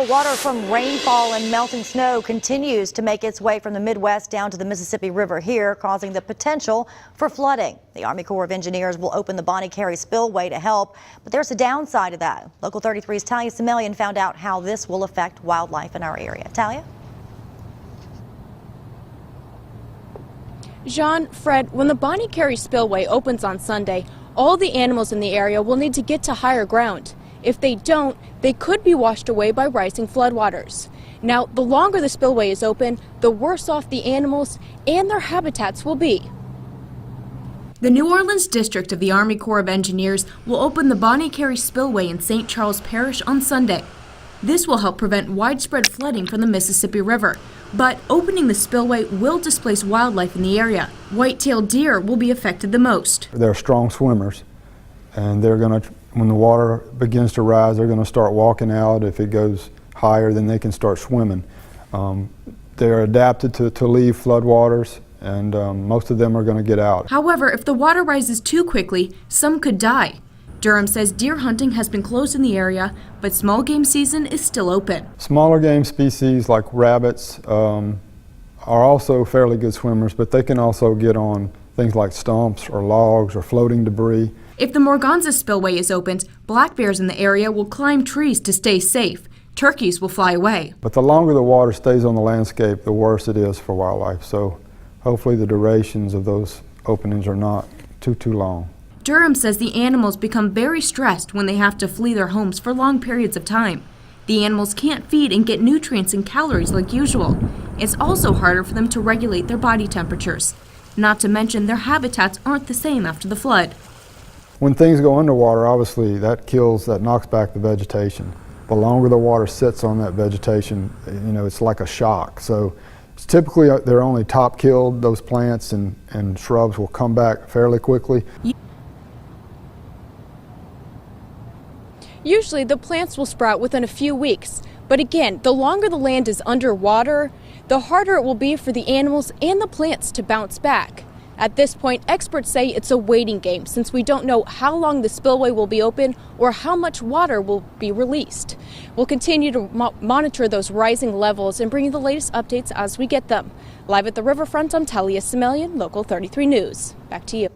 Water from rainfall and melting snow continues to make its way from the Midwest down to the Mississippi River here, causing the potential for flooding. The Army Corps of Engineers will open the Bonnie Carey Spillway to help, but there's a downside to that. Local 33's Talia Semelian found out how this will affect wildlife in our area. Talia? John, Fred, when the Bonnie Carey Spillway opens on Sunday, all the animals in the area will need to get to higher ground. If they don't, they could be washed away by rising floodwaters. Now, the longer the spillway is open, the worse off the animals and their habitats will be. The New Orleans district of the Army Corps of Engineers will open the Bonnie Carey Spillway in St. Charles Parish on Sunday. This will help prevent widespread flooding from the Mississippi River. But opening the spillway will displace wildlife in the area. White-tailed deer will be affected the most. They're strong swimmers, and they're going to, when the water begins to rise, they're going to start walking out. If it goes higher, then they can start swimming. They're adapted to leave floodwaters, and most of them are going to get out. However, if the water rises too quickly, some could die. Durham says deer hunting has been closed in the area, but small game season is still open. Smaller game species like rabbits are also fairly good swimmers, but they can also get on things like stumps or logs or floating debris. If the Morganza Spillway is opened, black bears in the area will climb trees to stay safe. Turkeys will fly away. But the longer the water stays on the landscape, the worse it is for wildlife. So hopefully the durations of those openings are not too long. Durham says the animals become very stressed when they have to flee their homes for long periods of time. The animals can't feed and get nutrients and calories like usual. It's also harder for them to regulate their body temperatures. Not to mention their habitats aren't the same after the flood. When things go underwater, obviously that knocks back the vegetation. The longer the water sits on that vegetation, it's like a shock. So it's typically they're only top killed. Those plants and shrubs will come back fairly quickly. Usually the plants will sprout within a few weeks, but again, the longer the land is underwater, the harder it will be for the animals and the plants to bounce back. At this point, experts say it's a waiting game since we don't know how long the spillway will be open or how much water will be released. We'll continue to monitor those rising levels and bring you the latest updates as we get them. Live at the riverfront, I'm Talia Semelian, Local 33 News. Back to you.